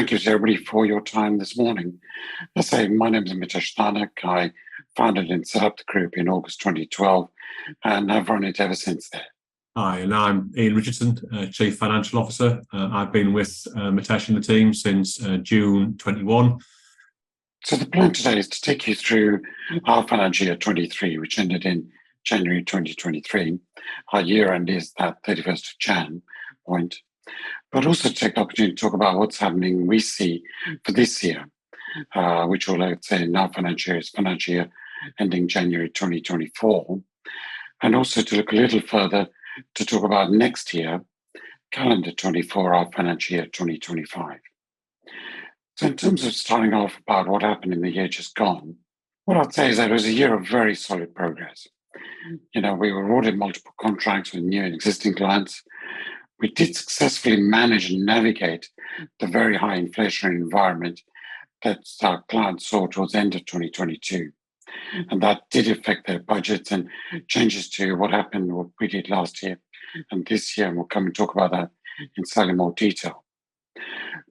thank you to everybody for your time this morning. Let's say my name is Mitesh Dahnak. I founded and set up the group in August 2012 and I've run it ever since then. Hi, and I'm Iain Richardson, Chief Financial Officer. I've been with Mitesh and the team since June 21. So the plan today is to take you through our financial year 23, which ended in January 2023. Our year end is that 31st of Jan point, but also to take the opportunity to talk about what's happening we see for this year, which will, let's say, in our financial year ending January 2024, and also to look a little further to talk about next year, calendar 24, our financial year 2025. So in terms of starting off about what happened in the year just gone, what I'd say is that it was a year of very solid progress. We were awarded multiple contracts with new and existing clients. We did successfully manage and navigate the very high inflationary environment that our clients saw towards the end of 2022. And that did affect their budgets and changes to what we did last year and this year. And we'll come and talk about that in slightly more detail.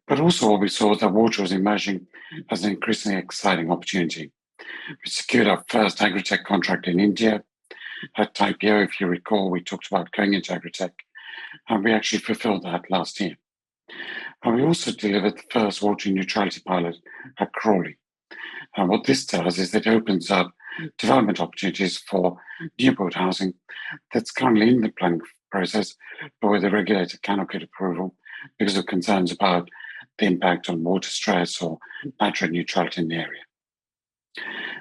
But also what we saw was that water was emerging as an increasingly exciting opportunity. We secured our first agri-tech contract in India. At IPO, if you recall, we talked about going into agri-tech, and we actually fulfilled that last year. And we also delivered the first water neutrality pilot at Crawley. And what this does is it opens up development opportunities for new build housing that's currently in the planning process, but where the regulator cannot get approval because of concerns about the impact on water stress or nitrate neutrality in the area.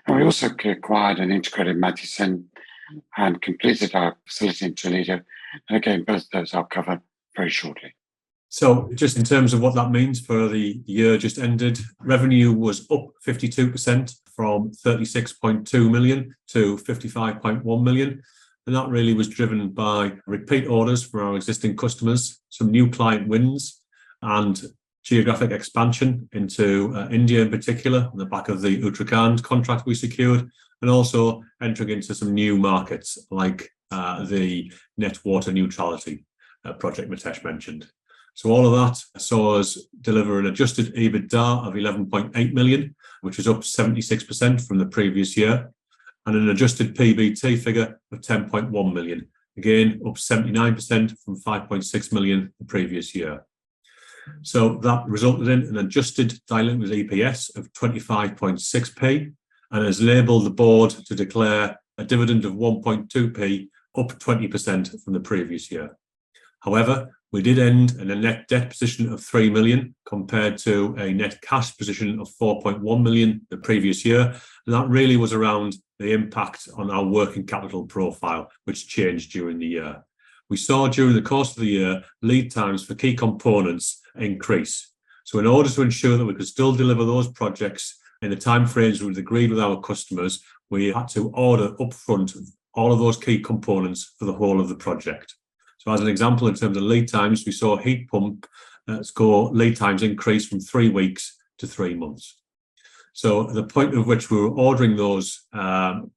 And we also acquired and integrated Mathieson and completed our facility in Toledo. And again, both of those I'll cover very shortly. So just in terms of what that means for the year just ended, revenue was up 52% from 36.2 million to 55.1 million. And that really was driven by repeat orders from our existing customers, some new client wins, and geographic expansion into India in particular, on the back of the Uttarakhand contract we secured, and also entering into some new markets like the net water neutrality project Mitesh mentioned. So all of that saw us deliver an adjusted EBITDA of 11.8 million, which is up 76% from the previous year, and an adjusted PBT figure of 10.1 million, again up 79% from 5.6 million the previous year. So that resulted in an adjusted diluted EPS of 25.6p and has enabled the board to declare a dividend of 1.2p, up 20% from the previous year. However, we did end in a net debt position of 3 million compared to a net cash position of 4.1 million the previous year. And that really was around the impact on our working capital profile, which changed during the year. We saw during the course of the year, lead times for key components increase. So in order to ensure that we could still deliver those projects in the timeframes we'd agreed with our customers, we had to order upfront all of those key components for the whole of the project. So as an example, in terms of lead times, we saw heat pump lead times increase from 3 weeks to 3 months. So at the point at which we were ordering those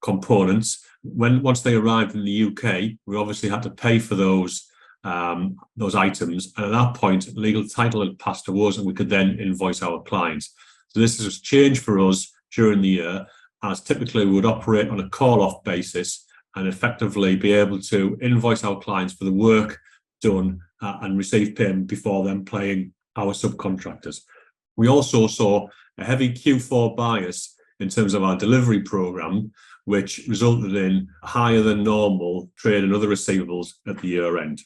components, once they arrived in the UK, we obviously had to pay for those items. And at that point, legal title had passed to us and we could then invoice our clients. So this is a change for us during the year, as typically we would operate on a call-off basis and effectively be able to invoice our clients for the work done and receive payment before then paying our subcontractors. We also saw a heavy Q4 bias in terms of our delivery program, which resulted in higher than normal trade and other receivables at the year end.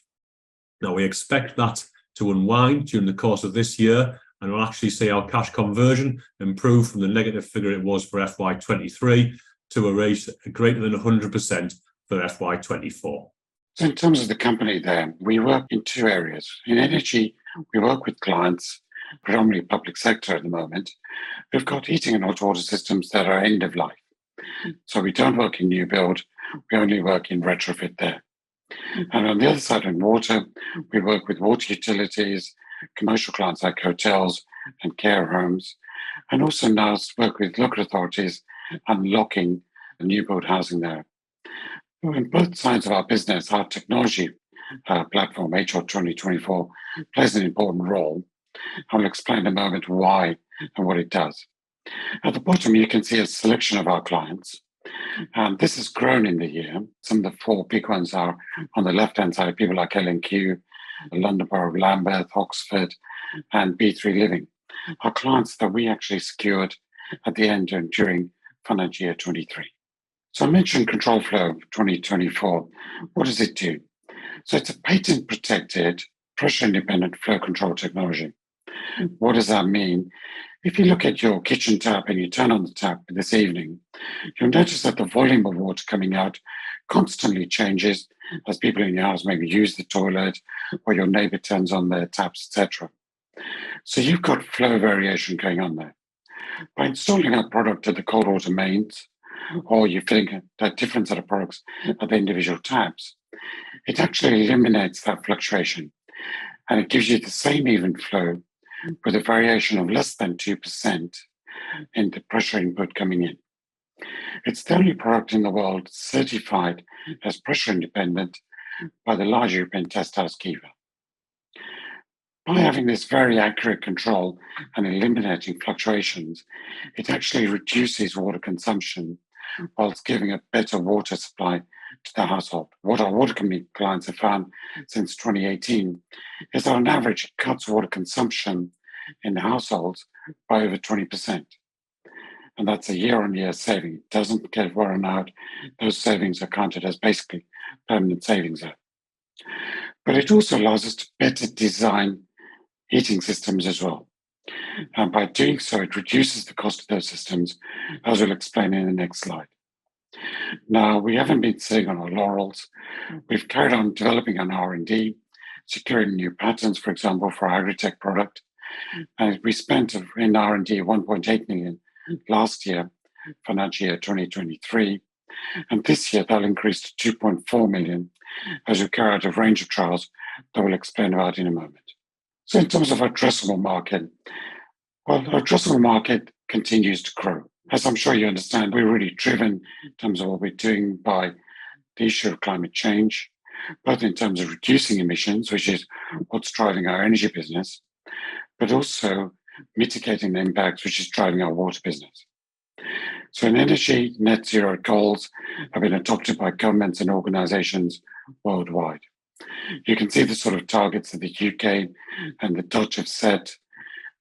Now, we expect that to unwind during the course of this year, and we'll actually see our cash conversion improve from the negative figure it was for FY23 to a rate greater than 100% for FY24. So in terms of the company there, we work in 2 areas. In energy, we work with clients, predominantly public sector at the moment, who've got heating and hot water systems that are end of life. So we don't work in new build, we only work in retrofit there. And on the other side, in water, we work with water utilities, commercial clients like hotels and care homes, and also now work with local authorities unlocking the new build housing there. In both sides of our business, our technology platform, HR 2024, plays an important role. I'll explain in a moment why and what it does. At the bottom, you can see a selection of our clients. This has grown in the year. Some of the four big ones are on the left-hand side, people like L&Q, London Borough of Lambeth, Oxford, and B3 Living are clients that we actually secured at the end and during financial year 23. So I mentioned Control Flow 2024. What does it do? So it's a patent-protected, pressure-independent flow control technology. What does that mean? If you look at your kitchen tap and you turn on the tap this evening, you'll notice that the volume of water coming out constantly changes as people in your house maybe use the toilet or your neighbor turns on their taps, etc. So you've got flow variation going on there. By installing our product at the cold water mains, or you filling a different set of products at the individual taps, it actually eliminates that fluctuation and it gives you the same even flow with a variation of less than 2% in the pressure input coming in. It's the only product in the world certified as pressure independent by the large European test house Kiva. By having this very accurate control and eliminating fluctuations, it actually reduces water consumption whilst giving a better water supply to the household. What our water company clients have found since 2018 is that on average, it cuts water consumption in the households by over 20%. And that's a year-on-year saving. It doesn't get worn out. Those savings are counted as basically permanent savings there. But it also allows us to better design heating systems as well. And by doing so, it reduces the cost of those systems, as we'll explain in the next slide. Now, we haven't been sitting on our laurels. We've carried on developing an R&D, securing new patents, for example, for our agri-tech product. And we spent in R&D 1.8 million last year, financial year 2023. And this year, that'll increase to 2.4 million as we carry out a range of trials that we'll explain about in a moment. So in terms of our addressable market, well, our addressable market continues to grow. As I'm sure you understand, we're really driven in terms of what we're doing by the issue of climate change, both in terms of reducing emissions, which is what's driving our energy business, but also mitigating the impacts, which is driving our water business. So in energy, net zero goals have been adopted by governments and organizations worldwide. You can see the sort of targets that the UK and the Dutch have set,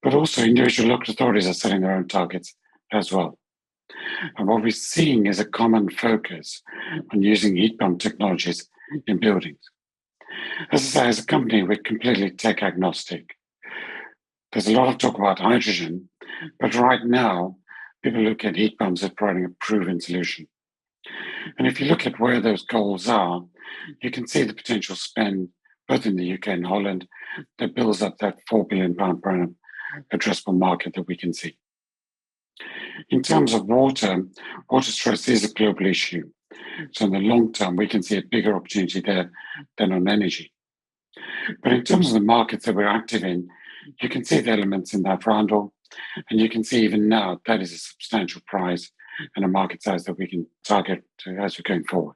but also individual local authorities are setting their own targets as well. And what we're seeing is a common focus on using heat pump technologies in buildings. As I say, as a company, we're completely tech agnostic. There's a lot of talk about hydrogen, but right now, people look at heat pumps as providing a proven solution. And if you look at where those goals are, you can see the potential spend both in the UK and Holland that builds up that £4 billion per annum addressable market that we can see. In terms of water stress is a global issue. So in the long term, we can see a bigger opportunity there than on energy. But in terms of the markets that we're active in, you can see the elements in that roundel, and you can see even now that is a substantial prize and a market size that we can target as we're going forward.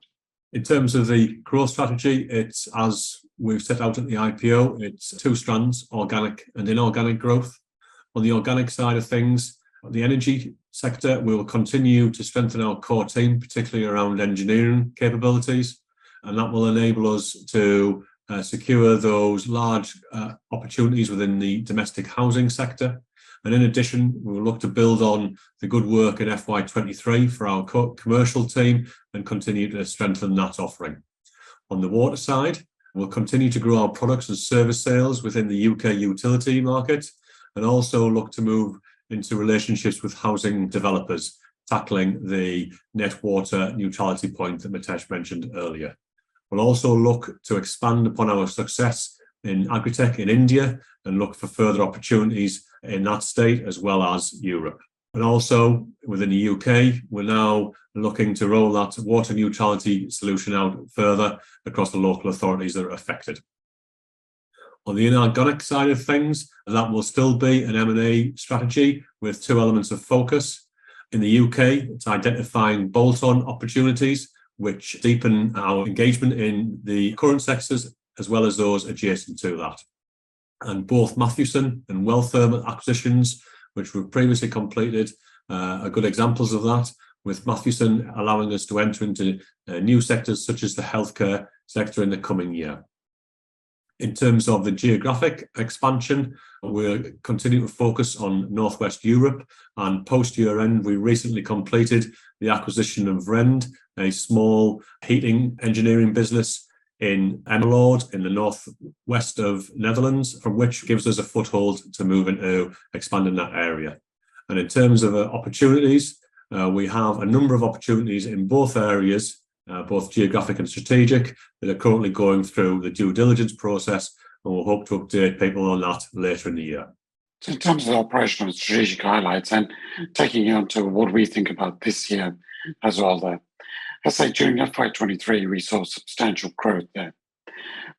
In terms of the growth strategy, it's as we've set out at the IPO, it's two strands, organic and inorganic growth. On the organic side of things, the energy sector, we will continue to strengthen our core team, particularly around engineering capabilities, and that will enable us to secure those large opportunities within the domestic housing sector. And in addition, we will look to build on the good work in FY23 for our commercial team and continue to strengthen that offering. On the water side, we'll continue to grow our products and service sales within the UK utility market and also look to move into relationships with housing developers, tackling the net water neutrality point that Mitesh mentioned earlier. We'll also look to expand upon our success in agri-tech in India and look for further opportunities in that state as well as Europe. And also within the UK, we're now looking to roll that water neutrality solution out further across the local authorities that are affected. On the inorganic side of things, that will still be an M&A strategy with two elements of focus. In the UK, it's identifying bolt-on opportunities which deepen our engagement in the current sectors as well as those adjacent to that. And both Mathewson and Welltherm acquisitions, which were previously completed, are good examples of that, with Mathewson allowing us to enter into new sectors such as the healthcare sector in the coming year. In terms of the geographic expansion, we'll continue to focus on Northwest Europe, and post-year end, we recently completed the acquisition of Rend, a small heating engineering business in Emmeloord in the northwest of Netherlands, from which gives us a foothold to move into expanding that area. And in terms of opportunities, we have a number of opportunities in both areas, both geographic and strategic, that are currently going through the due diligence process, and we'll hope to update people on that later in the year. So in terms of the operational and strategic highlights, and taking you on to what we think about this year as well there, I say during FY23 we saw substantial growth there,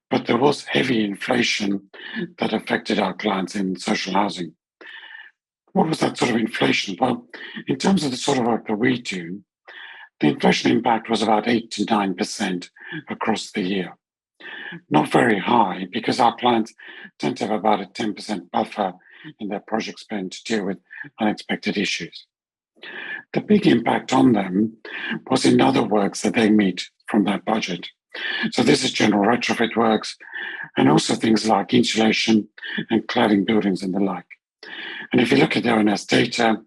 but there was heavy inflation that affected our clients in social housing. What was that sort of inflation? Well, in terms of the sort of work that we do, the inflation impact was about 8 to 9% across the year. Not very high, because our clients tend to have about a 10% buffer in their project spend to deal with unexpected issues. The big impact on them was in other works that they meet from that budget. So this is general retrofit works, and also things like insulation and cladding buildings and the like. And if you look at the ONS data,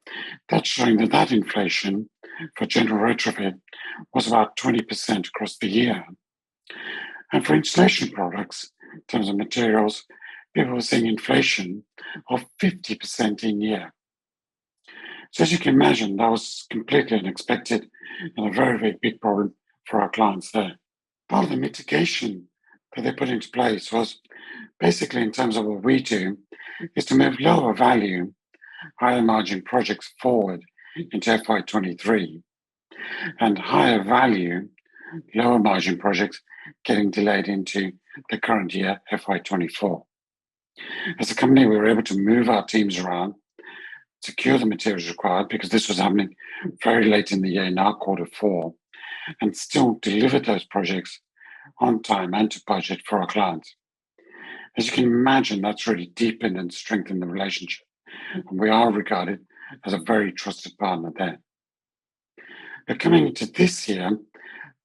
that's showing that inflation for general retrofit was about 20% across the year. And for insulation products, in terms of materials, people were seeing inflation of 50% in year. So as you can imagine, that was completely unexpected and a very, very big problem for our clients there. Part of the mitigation that they put into place was basically, in terms of what we do, is to move lower value, higher margin projects forward into FY23, and higher value, lower margin projects getting delayed into the current year, FY24. As a company, we were able to move our teams around, secure the materials required, because this was happening very late in the year in our Q4, and still deliver those projects on time and to budget for our clients. As you can imagine, that's really deepened and strengthened the relationship, and we are regarded as a very trusted partner there. But coming into this year,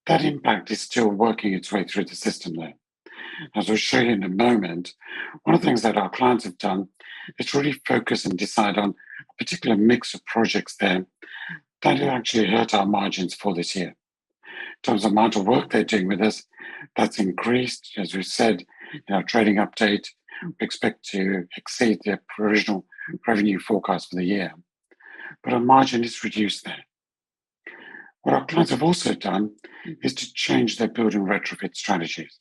that impact is still working its way through the system there. As we'll show you in a moment, one of the things that our clients have done is really focus and decide on a particular mix of projects there that actually hurt our margins for this year. In terms of the amount of work they're doing with us, that's increased. As we said in our trading update, we expect to exceed the provisional revenue forecast for the year. But our margin is reduced there. What our clients have also done is to change their building retrofit strategies.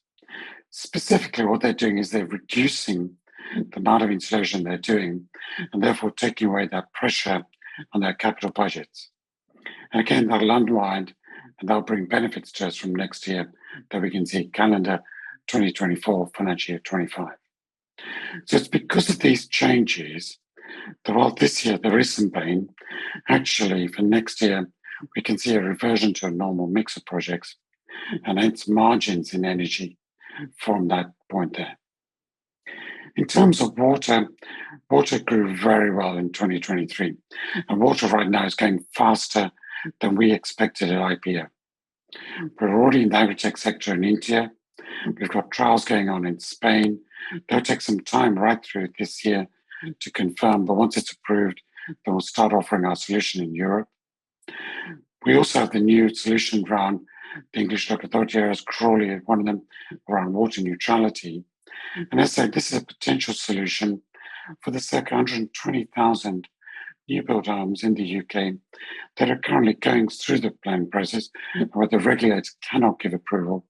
Specifically, what they're doing is they're reducing the amount of insulation they're doing, and therefore taking away that pressure on their capital budgets. And again, that'll unwind, and that'll bring benefits to us from next year that we can see calendar 2024, financial year 25. So it's because of these changes that while this year there is some pain, actually for next year, we can see a reversion to a normal mix of projects, and hence margins in energy from that point there. In terms of water, water grew very well in 2023, and water right now is going faster than we expected at IPO. We're already in the agri-tech sector in India. We've got trials going on in Spain. They'll take some time right through this year to confirm, but once it's approved, then we'll start offering our solution in Europe. We also have the new solution around the English local authority areas, Crawley, one of them, around water neutrality. And as I said, this is a potential solution for the circa 120,000 new build homes in the UK that are currently going through the planning process, where the regulator cannot give approval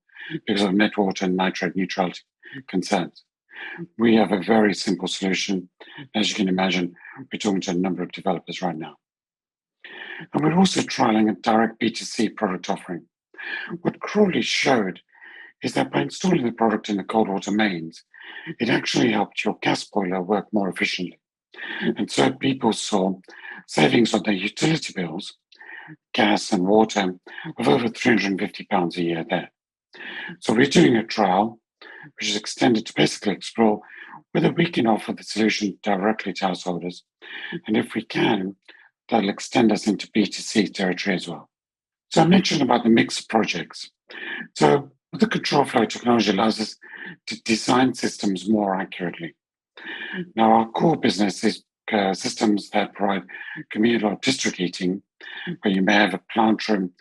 because of net water and nitrate neutrality concerns. We have a very simple solution. As you can imagine, we're talking to a number of developers right now. And we're also trialing a direct B2C product offering. What Crawley showed is that by installing the product in the cold water mains, it actually helped your gas boiler work more efficiently. And so people saw savings on their utility bills, gas and water, of over £350 a year there. So we're doing a trial which is extended to basically explore whether we can offer the solution directly to householders, and if we can, that'll extend us into B2C territory as well. So I mentioned about the mix of projects. So the control flow technology allows us to design systems more accurately. Now, our core business is systems that provide communal or district heating, where you may have a plant room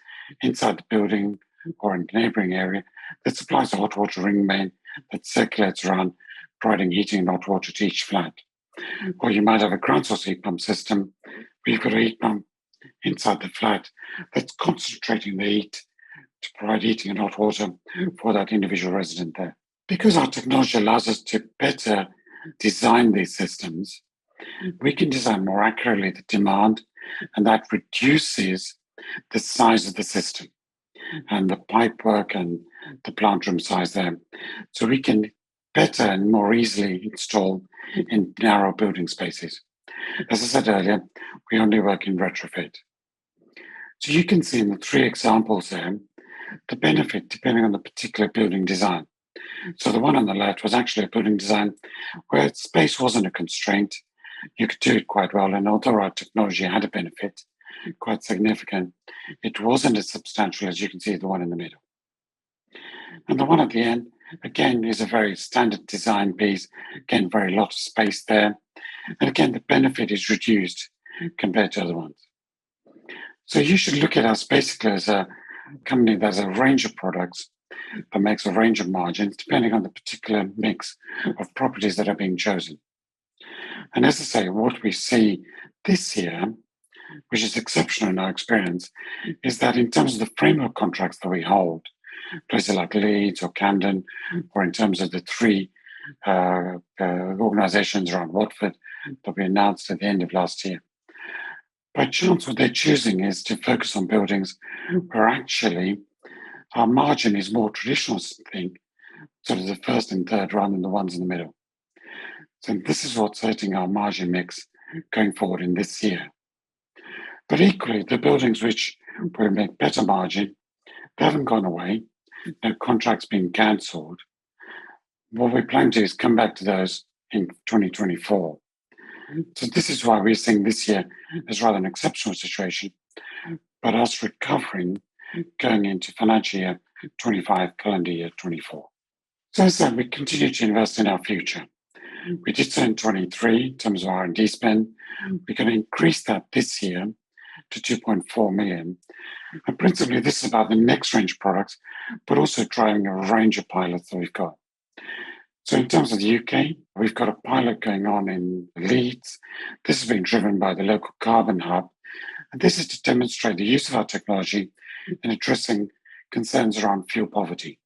inside the building or in a neighbouring area that supplies a hot water ring main that circulates around, providing heating and hot water to each flat. Or you might have a ground source heat pump system where you've got a heat pump inside the flat that's concentrating the heat to provide heating and hot water for that individual resident there. Because our technology allows us to better design these systems, we can design more accurately the demand, and that reduces the size of the system and the pipework and the plant room size there. So we can better and more easily install in narrow building spaces. As I said earlier, we only work in retrofit. So you can see in the three examples there, the benefit depending on the particular building design. So the one on the left was actually a building design where space wasn't a constraint. You could do it quite well. And although our technology had a benefit, quite significant, it wasn't as substantial as you can see the one in the middle. And the one at the end, again, is a very standard design piece. Again, very lot of space there. And again, the benefit is reduced compared to other ones. So you should look at us basically as a company that has a range of products that makes a range of margins depending on the particular mix of properties that are being chosen. And as I say, what we see this year, which is exceptional in our experience, is that in terms of the framework contracts that we hold, places like Leeds or Camden, or in terms of the three organisations around Watford that we announced at the end of last year, by chance what they're choosing is to focus on buildings where actually our margin is more traditional, think, sort of the first and third rather than the ones in the middle. So this is what's hurting our margin mix going forward in this year. But equally, the buildings which will make better margin, they haven't gone away, no contracts being cancelled. What we plan to do is come back to those in 2024. So this is why we're seeing this year as rather an exceptional situation, but us recovering going into financial year 25, calendar year 24. So as I said, we continue to invest in our future. We did so in 23 in terms of R&D spend. We're going to increase that this year to 2.4 million. And principally, this is about the next range of products, but also driving a range of pilots that we've got. So in terms of the UK, we've got a pilot going on in Leeds. This has been driven by the local carbon hub. And this is to demonstrate the use of our technology in addressing concerns around fuel poverty.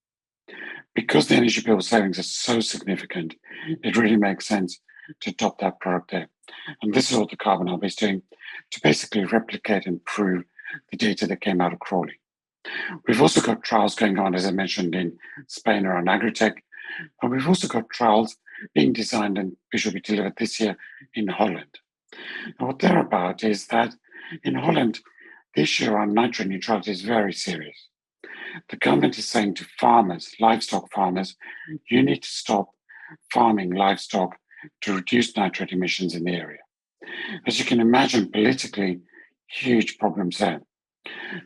Because the energy bill savings are so significant, it really makes sense to adopt that product there. And this is what the Carbon Hub is doing to basically replicate and prove the data that came out of Crawley. We've also got trials going on, as I mentioned, in Spain around Agritech. And we've also got trials being designed and which will be delivered this year in Holland. And what they're about is that in Holland, the issue around nitrate neutrality is very serious. The government is saying to farmers, livestock farmers, you need to stop farming livestock to reduce nitrate emissions in the area. As you can imagine, politically, huge problems there.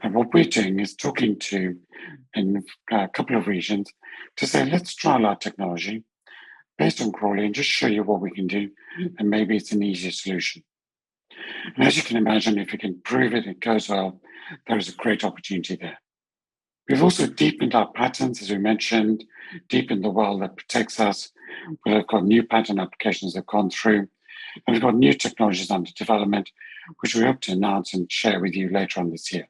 And what we're doing is talking to in a couple of regions to say, let's trial our technology based on Crawley and just show you what we can do, and maybe it's an easier solution. And as you can imagine, if we can prove it, it goes well, there is a great opportunity there. We've also deepened our patents, as we mentioned, deepened the wall that protects us. We've got new patent applications that have gone through, and we've got new technologies under development, which we hope to announce and share with you later on this year.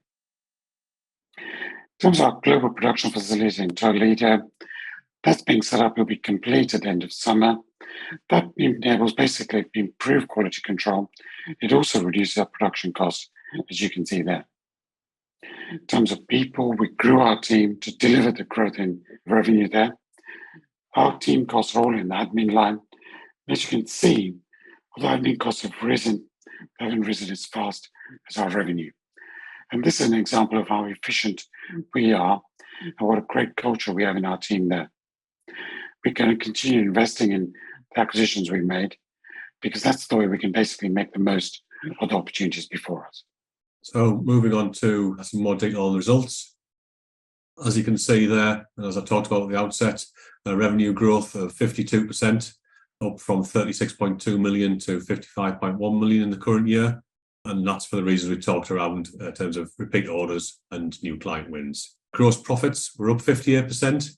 In terms of our global production facility in Toledo, that's being set up, will be complete at the end of summer. That enables basically improved quality control. It also reduces our production costs, as you can see there. In terms of people, we grew our team to deliver the growth in revenue there. Our team costs are all in the admin line. As you can see, although admin costs have risen, they haven't risen as fast as our revenue. And this is an example of how efficient we are and what a great culture we have in our team there. We're going to continue investing in the acquisitions we've made, because that's the way we can basically make the most of the opportunities before us. So moving on to some more detail on the results. As you can see there, and as I talked about at the outset, revenue growth of 52%, up from 36.2 million to 55.1 million in the current year. And that's for the reasons we talked around in terms of repeat orders and new client wins. Gross profits were up 58%.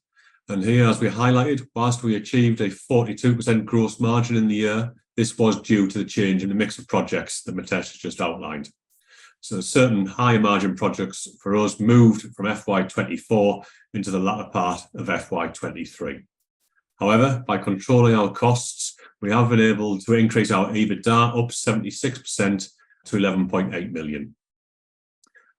And here, as we highlighted, whilst we achieved a 42% gross margin in the year, this was due to the change in the mix of projects that Mitesh has just outlined. So certain higher margin projects for us moved from FY24 into the latter part of FY23. However, by controlling our costs, we have been able to increase our EBITDA up 76% to 11.8 million.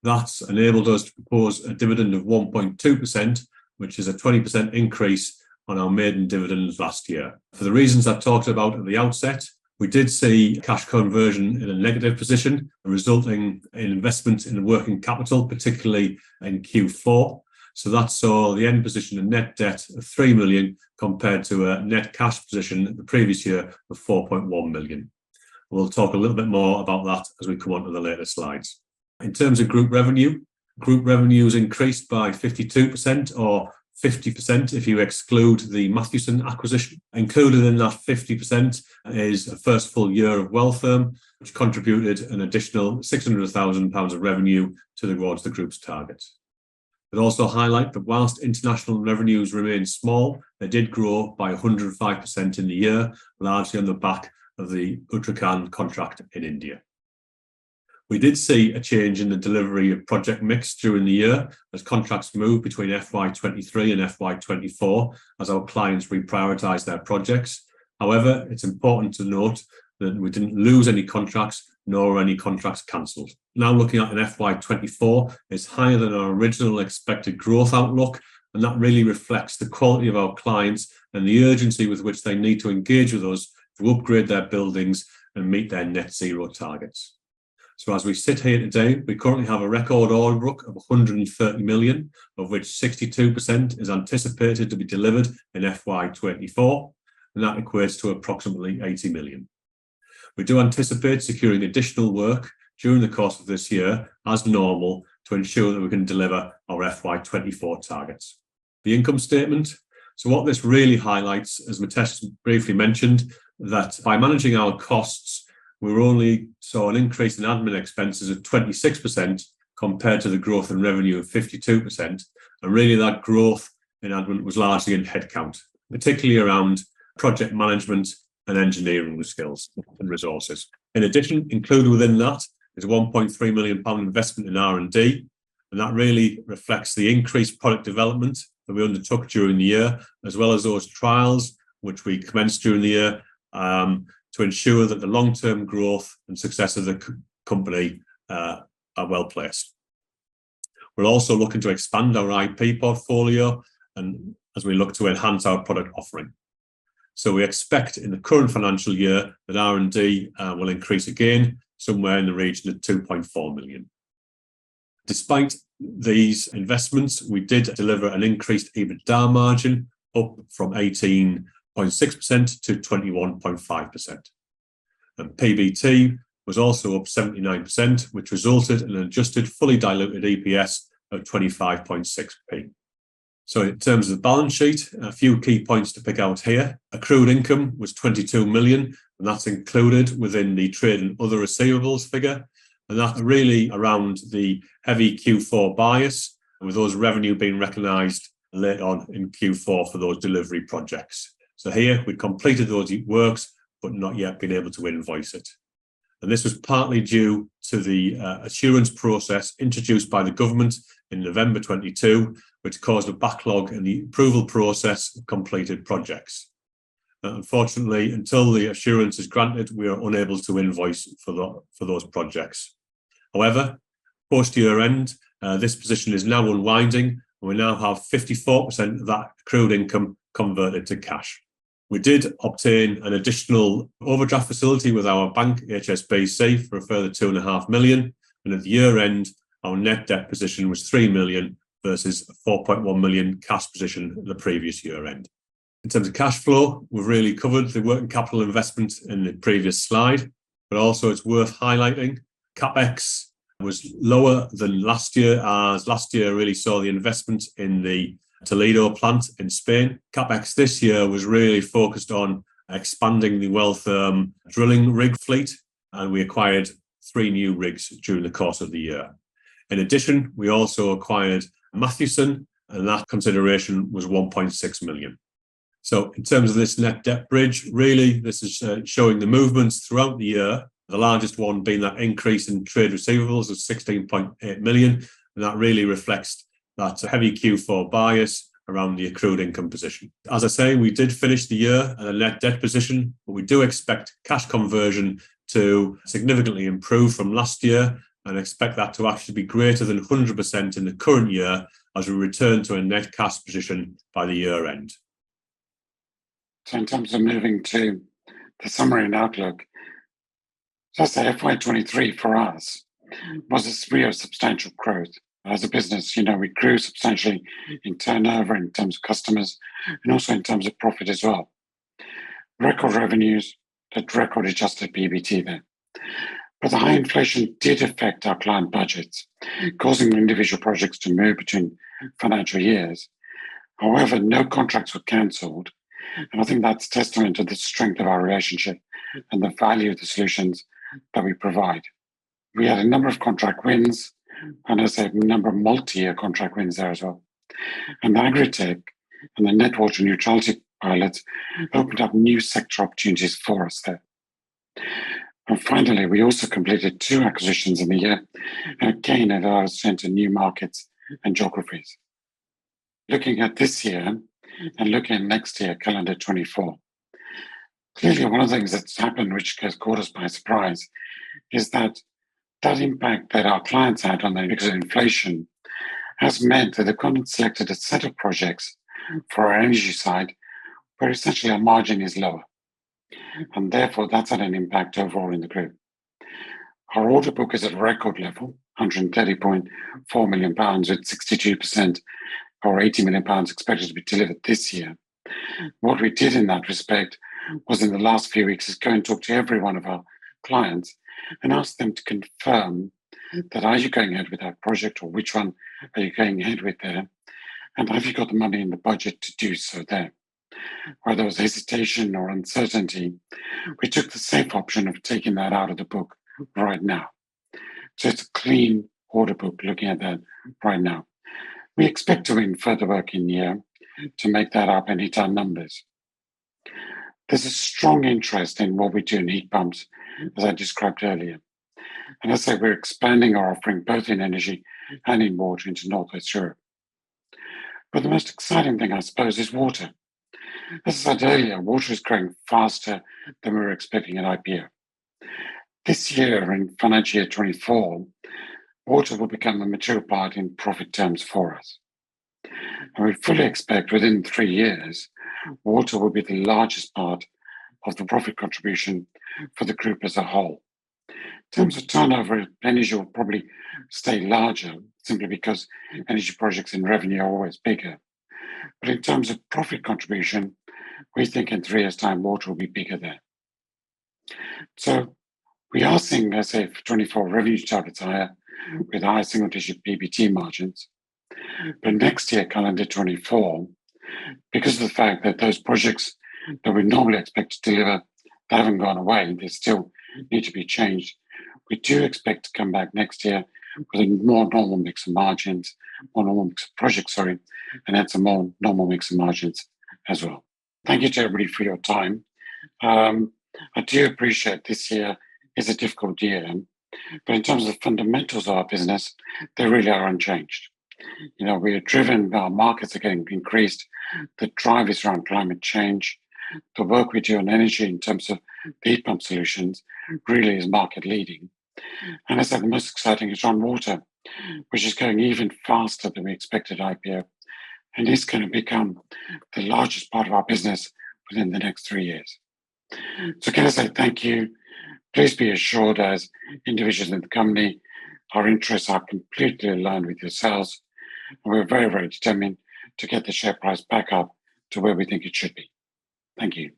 That's enabled us to propose a dividend of 1.2%, which is a 20% increase on our maiden dividends last year. For the reasons I talked about at the outset, we did see cash conversion in a negative position, resulting in investment in working capital, particularly in Q4. So that saw the end position of net debt of 3 million compared to a net cash position the previous year of 4.1 million. We'll talk a little bit more about that as we come on to the later slides. In terms of group revenues increased by 52% or 50% if you exclude the Mathewson acquisition. Included in that 50% is a first full year of Wellfirm, which contributed an additional £600,000 of revenue towards the group's target. I'd also highlight that whilst international revenues remain small, they did grow by 105% in the year, largely on the back of the Uttarakhand contract in India. We did see a change in the delivery of project mix during the year as contracts moved between FY23 and FY24 as our clients reprioritised their projects. However, it's important to note that we didn't lose any contracts nor any contracts cancelled. Now looking at an FY24, it's higher than our original expected growth outlook, and that really reflects the quality of our clients and the urgency with which they need to engage with us to upgrade their buildings and meet their net zero targets. So as we sit here today, we currently have a record order book of 130 million, of which 62% is anticipated to be delivered in FY24, and that equates to approximately 80 million. We do anticipate securing additional work during the course of this year as normal to ensure that we can deliver our FY24 targets. The income statement. So what this really highlights, as Mitesh briefly mentioned, that by managing our costs, we only saw an increase in admin expenses of 26% compared to the growth in revenue of 52%. And really that growth in admin was largely in headcount, particularly around project management and engineering skills and resources. In addition, included within that is a £1.3 million investment in R&D, and that really reflects the increased product development that we undertook during the year, as well as those trials which we commenced during the year to ensure that the long-term growth and success of the company are well placed. We're also looking to expand our IP portfolio and as we look to enhance our product offering. So we expect in the current financial year that R&D will increase again, somewhere in the region of 2.4 million. Despite these investments, we did deliver an increased EBITDA margin up from 18.6% to 21.5%. And PBT was also up 79%, which resulted in an adjusted fully diluted EPS of 25.6p. So in terms of the balance sheet, a few key points to pick out here. Accrued income was 22 million, and that's included within the trade and other receivables figure. And that's really around the heavy Q4 bias, with those revenue being recognised later on in Q4 for those delivery projects. So here we completed those works, but not yet been able to invoice it. And this was partly due to the assurance process introduced by the government in November 22, which caused a backlog in the approval process of completed projects. Unfortunately, until the assurance is granted, we are unable to invoice for those projects. However, post-year end, this position is now unwinding, and we now have 54% of that accrued income converted to cash. We did obtain an additional overdraft facility with our bank, HSBC, for a further 2.5 million. And at the year end, our net debt position was 3 million versus a 4.1 million cash position at the previous year end. In terms of cash flow, we've really covered the working capital investment in the previous slide, but also it's worth highlighting CapEx was lower than last year, as last year really saw the investment in the Toledo plant in Spain. CapEx this year was really focused on expanding the Welltherm drilling rig fleet, and we acquired 3 new rigs during the course of the year. In addition, we also acquired Mathewson, and that consideration was 1.6 million. So in terms of this net debt bridge, really this is showing the movements throughout the year, the largest one being that increase in trade receivables of 16.8 million, and that really reflects that heavy Q4 bias around the accrued income position. As I say, we did finish the year at a net debt position, but we do expect cash conversion to significantly improve from last year, and expect that to actually be greater than 100% in the current year as we return to a net cash position by the year end. So in terms of moving to the summary and outlook, so say FY23 for us was a year of substantial growth. As a business, we grew substantially in turnover, in terms of customers, and also in terms of profit as well. Record revenues, that record adjusted PBT there. But the high inflation did affect our client budgets, causing individual projects to move between financial years. However, no contracts were cancelled, and I think that's testament to the strength of our relationship and the value of the solutions that we provide. We had a number of contract wins, and I said a number of multi-year contract wins there as well. And the Agritech and the net water neutrality pilots opened up new sector opportunities for us there. And finally, we also completed 2 acquisitions in the year, and again, it allowed us to enter new markets and geographies. Looking at this year and looking at next year, calendar 24, clearly one of the things that's happened, which has caught us by surprise, is that impact that our clients had on them because of inflation has meant that they've gone and selected a set of projects for our energy side where essentially our margin is lower. And therefore, that's had an impact overall in the group. Our order book is at record level, £130.4 million, with 62% or £80 million expected to be delivered this year. What we did in that respect was in the last few weeks is go and talk to every one of our clients and ask them to confirm that are you going ahead with that project, or which one are you going ahead with there, and have you got the money in the budget to do so there. Where there was hesitation or uncertainty, we took the safe option of taking that out of the book right now. So it's a clean order book looking at that right now. We expect to win further work in the year to make that up and hit our numbers. There's a strong interest in what we do in heat pumps, as I described earlier. And as I say, we're expanding our offering both in energy and in water into Northwest Europe. But the most exciting thing, I suppose, is water. As I said earlier, water is growing faster than we were expecting at IPO. This year, in financial year 24, water will become a material part in profit terms for us. And we fully expect within 3 years, water will be the largest part of the profit contribution for the group as a whole. In terms of turnover, energy will probably stay larger simply because energy projects in revenue are always bigger. But in terms of profit contribution, we think in 3 years' time, water will be bigger there. So we are seeing, let's say, for 24 revenue targets higher with high single-digit PBT margins. But next year, calendar 24, because of the fact that those projects that we normally expect to deliver, they haven't gone away, they still need to be changed. We do expect to come back next year with a more normal mix of margins, more normal mix of projects, and that's a more normal mix of margins as well. Thank you to everybody for your time. I do appreciate this year is a difficult year, but in terms of the fundamentals of our business, they really are unchanged. We are driven, our markets are getting increased, the drive is around climate change, the work we do on energy in terms of the heat pump solutions really is market leading. And as I said, the most exciting is on water, which is going even faster than we expected IPO, and is going to become the largest part of our business within the next 3 years. So can I say thank you? Please be assured, as individuals in the company, our interests are completely aligned with yourselves, and we're very, very determined to get the share price back up to where we think it should be. Thank you.